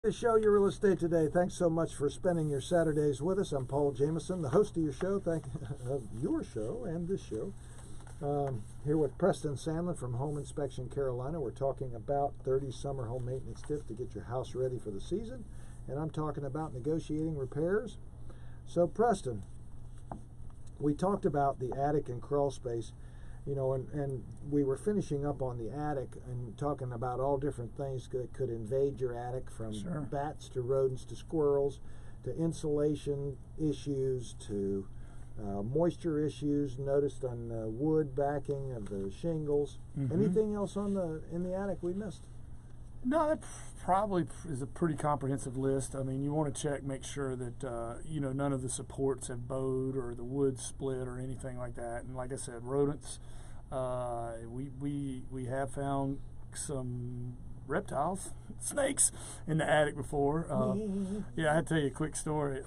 The show, Your Real Estate Today. Thanks so much for spending your Saturdays with us. I'm Paul Jameson, the host of your show. Of your show and this show. Here with Preston Sandlin from Home Inspection Carolina. We're talking about 30 summer home maintenance tips to get your house ready for the season. And I'm talking about negotiating repairs. So Preston, we talked about the attic and crawl space. You know, and we were finishing up on the attic and talking about all different things that could invade your attic, from bats to rodents to squirrels to insulation issues to moisture issues noticed on the wood backing of the shingles. Anything else in the attic we missed? No, that probably is a pretty comprehensive list. I mean, you want to make sure that none of the supports have bowed or the wood split or anything like that. And like I said, rodents. We have found some reptiles, snakes, in the attic before. Yeah, I had to tell you a quick story.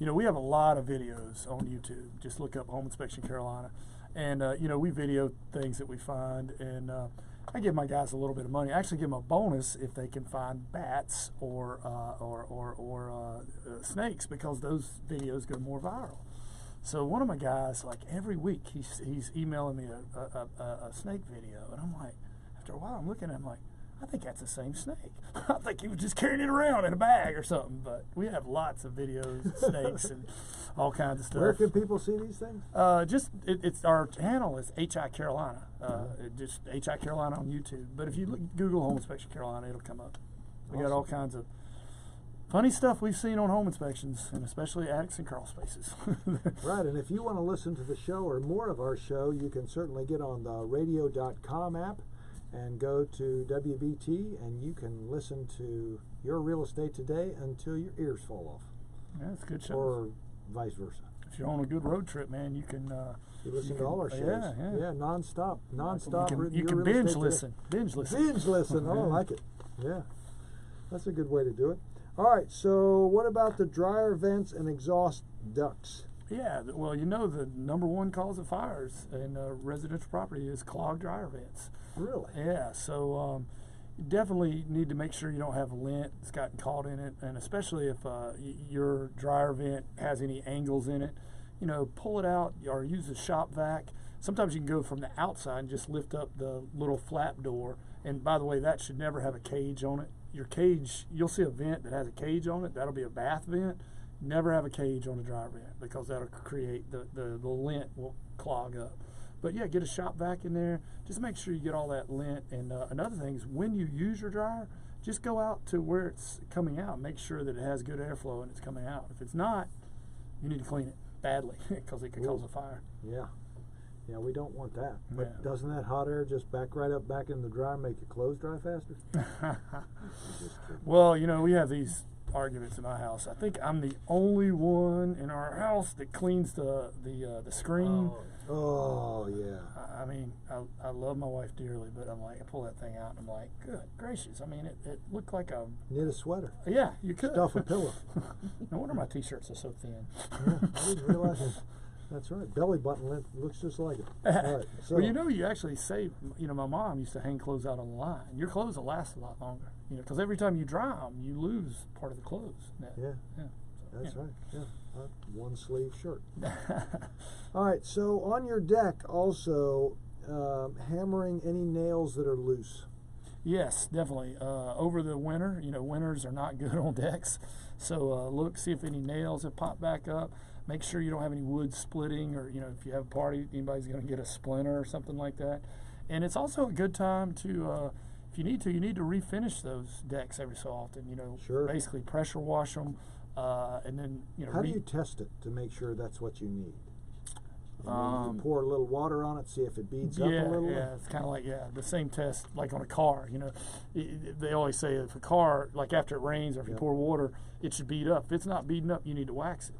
We have a lot of videos on YouTube. Just look up Home Inspection Carolina, and we video things that we find, and I give my guys a little bit of money. I actually give them a bonus if they can find bats or snakes, because those videos go more viral. So one of my guys, like every week, he's emailing me a snake video, and I'm like, after a while, I'm looking at him like, I think that's the same snake. I think he was just carrying it around in a bag or something. But we have lots of videos of snakes and all kinds of stuff. Where can people see these things? It's our channel is HI Carolina. Just HI Carolina on YouTube. But if you Google Home Inspection Carolina, it'll come up. We got all kinds of funny stuff we've seen on home inspections, and especially attics and crawl spaces. Right, and if you want to listen to the show or more of our show, you can certainly get on the radio.com app and go to WBT, and you can listen to Your Real Estate Today until your ears fall off. Yeah, it's a good show. Or vice versa. If you're on a good road trip, man, you can you listen to all our shows. Yeah, nonstop. You can binge listen. Binge listen. Oh, I like it. Yeah, that's a good way to do it. All right, so what about the dryer vents and exhaust ducts? Yeah, well, the number one cause of fires in residential property is clogged dryer vents. Really? Yeah, so you definitely need to make sure you don't have lint that's gotten caught in it, and especially if your dryer vent has any angles in it, pull it out or use a shop vac. Sometimes you can go from the outside and just lift up the little flap door, and by the way, that should never have a cage on it. Your cage, you'll see a vent that has a cage on it, that'll be a bath vent. Never have a cage on a dryer vent, because that'll create the lint will clog up. But yeah, get a shop vac in there. Just make sure you get all that lint. And another thing is, when you use your dryer, just go out to where it's coming out. Make sure that it has good airflow and it's coming out. If it's not, you need to clean it badly, because it could cause a fire. Yeah, we don't want that. But doesn't that hot air just back in the dryer make your clothes dry faster? Well, we have these arguments in my house. I think I'm the only one in our house that cleans the screen. Oh yeah. I mean, I love my wife dearly, but I'm like, I pull that thing out and I'm like, good gracious. I mean, it looked like a knit a sweater. Yeah, you could stuff a pillow. No wonder my t-shirts are so thin. Yeah, I didn't realize it. That's right. Belly button looks just like it. All right, so. Well, you actually save. My mom used to hang clothes out on the line. Your clothes will last a lot longer. Because every time you dry them, you lose part of the clothes. Yeah. That's right. Yeah. One sleeve shirt. All right. So on your deck, also hammering any nails that are loose. Yes, definitely. Over the winter, winters are not good on decks. So see if any nails have popped back up. Make sure you don't have any wood splitting, or if you have a party, anybody's going to get a splinter or something like that. And it's also a good time to, if you need to refinish those decks every so often. Sure. Basically pressure wash them, and then How do you test it to make sure that's what you need? You pour a little water on it, see if it beads up a little. Yeah, it's kind of like the same test like on a car. They always say if a car, like after it rains or if you pour water, it should bead up. If it's not beating up, you need to wax it.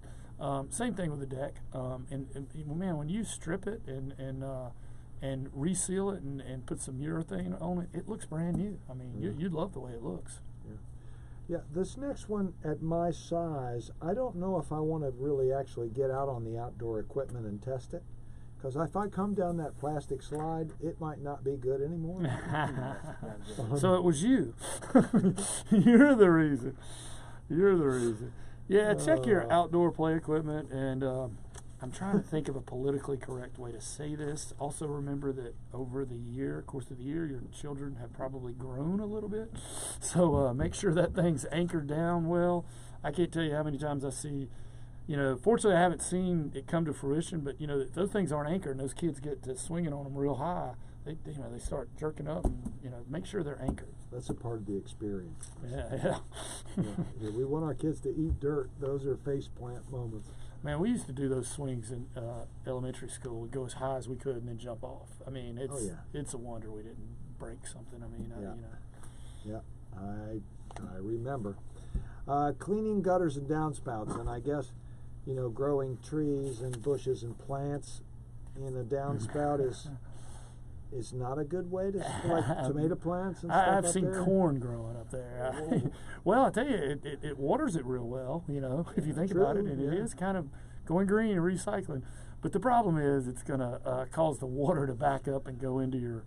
Same thing with the deck. And man, when you strip it and reseal it and put some urethane on it, it looks brand new. I mean, you'd love the way it looks. Yeah, this next one at my size, I don't know if I want to really actually get out on the outdoor equipment and test it. Because if I come down that plastic slide, it might not be good anymore. So it was you. You're the reason. You're the reason. Yeah, check your outdoor play equipment, and I'm trying to think of a politically correct way to say this. Also remember that over the course of the year, your children have probably grown a little bit. So make sure that thing's anchored down well. I can't tell you how many times I see, fortunately I haven't seen it come to fruition, but if those things aren't anchored and those kids get to swinging on them real high, they start jerking up, and make sure they're anchored. That's a part of the experience. Yeah. Yeah, we want our kids to eat dirt. Those are face plant moments. Man, we used to do those swings in elementary school. We'd go as high as we could and then jump off. I mean, it's a wonder we didn't break something. I mean, Yeah, I remember. Cleaning gutters and downspouts, and I guess, growing trees and bushes and plants in a downspout is not a good way to, like tomato plants and stuff I've up seen there? corn growing up there. Well, I tell you, it waters it real well, if you think about it, and it is kind of going green and recycling. But the problem is it's going to cause the water to back up and go into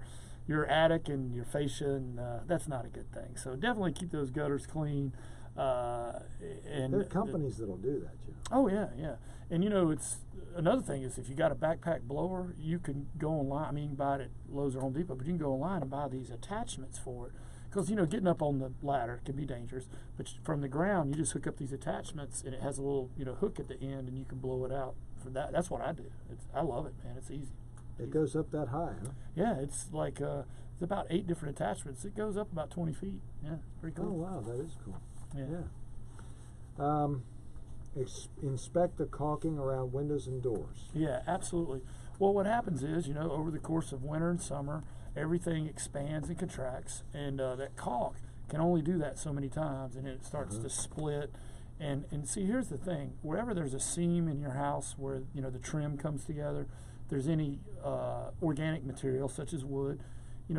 your attic and your fascia, and that's not a good thing. So definitely keep those gutters clean. And there are companies that'll do that, Joe. Oh yeah. And it's another thing is if you got a backpack blower, you can go online. I mean, you can buy it at Lowe's or Home Depot, but you can go online and buy these attachments for it. Because getting up on the ladder can be dangerous. But from the ground, you just hook up these attachments, and it has a little hook at the end, and you can blow it out. For that, that's what I do. I love it, man. It's easy. It goes up that high, huh? Yeah, it's like it's about 8 different attachments. It goes up about 20 feet. Yeah, pretty cool. Oh wow, that is cool. Yeah. Inspect the caulking around windows and doors. Yeah, absolutely. Well, what happens is, over the course of winter and summer, everything expands and contracts, and that caulk can only do that so many times, and it starts to split. And see, here's the thing: wherever there's a seam in your house where the trim comes together, if there's any organic material such as wood,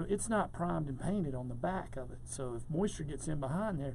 it's not primed and painted on the back of it. So if moisture gets in behind there,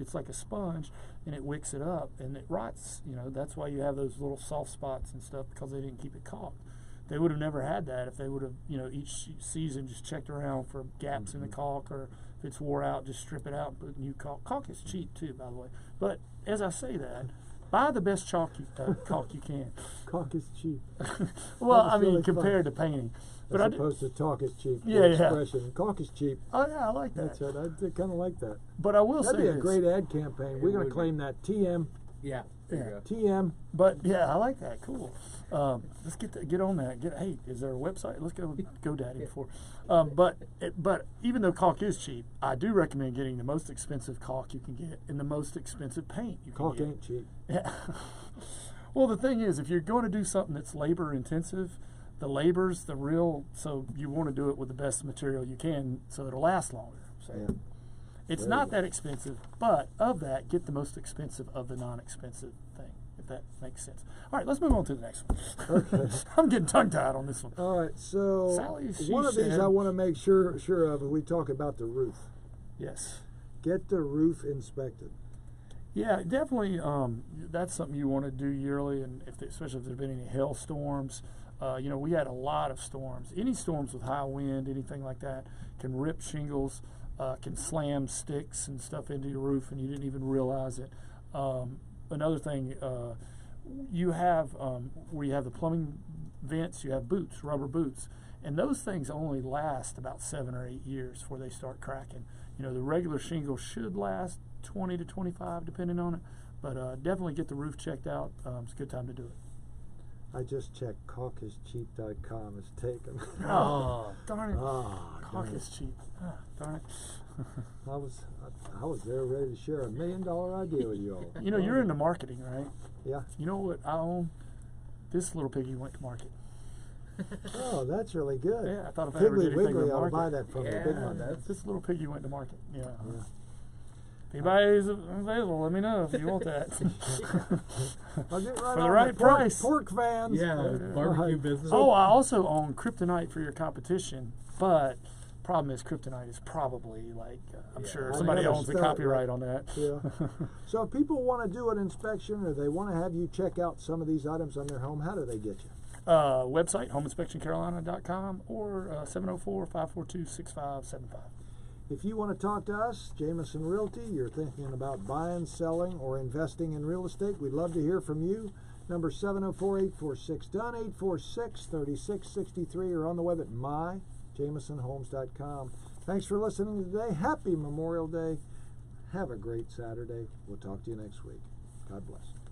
it's like a sponge, and it wicks it up, and it rots. That's why you have those little soft spots and stuff, because they didn't keep it caulked. They would have never had that if they would have, each season just checked around for gaps in the caulk, or if it's wore out, just strip it out and put new caulk. Caulk is cheap too, by the way. But as I say that, buy the best caulk you can. Caulk is cheap. Well, That was I mean, really compared fun. to painting. But As opposed to talk is cheap. Yeah, the yeah. expression. Caulk is cheap. Oh yeah, I like that. That's it. I kind of like that. But I will That'd say be a this. great ad campaign. We're going to claim that TM. Yeah. There you TM. But yeah, I like that. Cool. Let's get on that. Hey, is there a website? Let's go GoDaddy before. But even though caulk is cheap, I do recommend getting the most expensive caulk you can get and the most expensive paint you can Caulk get. ain't cheap. Yeah. Well, the thing is, if you're going to do something that's labor intensive, so you want to do it with the best material you can so it'll last longer. So Yeah. it's Very not good. that expensive, but of that, get the most expensive of the non-expensive thing, if that makes sense. All right, let's move on to the next one. Okay. I'm getting tongue-tied on this one. All right. So Sally, she one of these said- I want to make sure of. We talk about the roof. Yes. Get the roof inspected. Yeah, definitely. That's something you want to do yearly, and especially if there's been any hailstorms. We had a lot of storms. Any storms with high wind, anything like that, can rip shingles, can slam sticks and stuff into your roof, and you didn't even realize it. Another thing, you have where you have the plumbing vents, you have boots, rubber boots, and those things only last about 7 or 8 years before they start cracking. The regular shingle should last 20 to 25, depending on it, but definitely get the roof checked out. It's a good time to do it. I just checked caucuscheap.com is taken. Oh, darn it. Oh, Caulk darn is cheap. Ah, darn it. I was there ready to share $1 million idea with you all. You're into marketing, right? Yeah. You know what I own? This little piggy went to market. Oh, that's really good. Yeah, I thought if I ever Piggly did anything Wiggly, with I'll market. buy that from the big Yeah, one. that's- This little piggy went to market. Yeah. Yeah. If anybody's available, let me know if you want that. I'll get right For the on right price. Pork fans. Yeah, barbecue Right. business. Oh, I also own Kryptonite for your competition, but problem is Kryptonite is probably I'm Yeah. sure I somebody never owns the start, copyright on that. Yeah. So if people want to do an inspection or they want to have you check out some of these items on their home, how do they get you? Website, homeinspectioncarolina.com or 704-542-6575. If you want to talk to us, Jameson Realty, you're thinking about buying, selling, or investing in real estate, we'd love to hear from you. Number 704-846-DONE, 846-3663, or on the web at myjamesonhomes.com. Thanks for listening today. Happy Memorial Day. Have a great Saturday. We'll talk to you next week. God bless.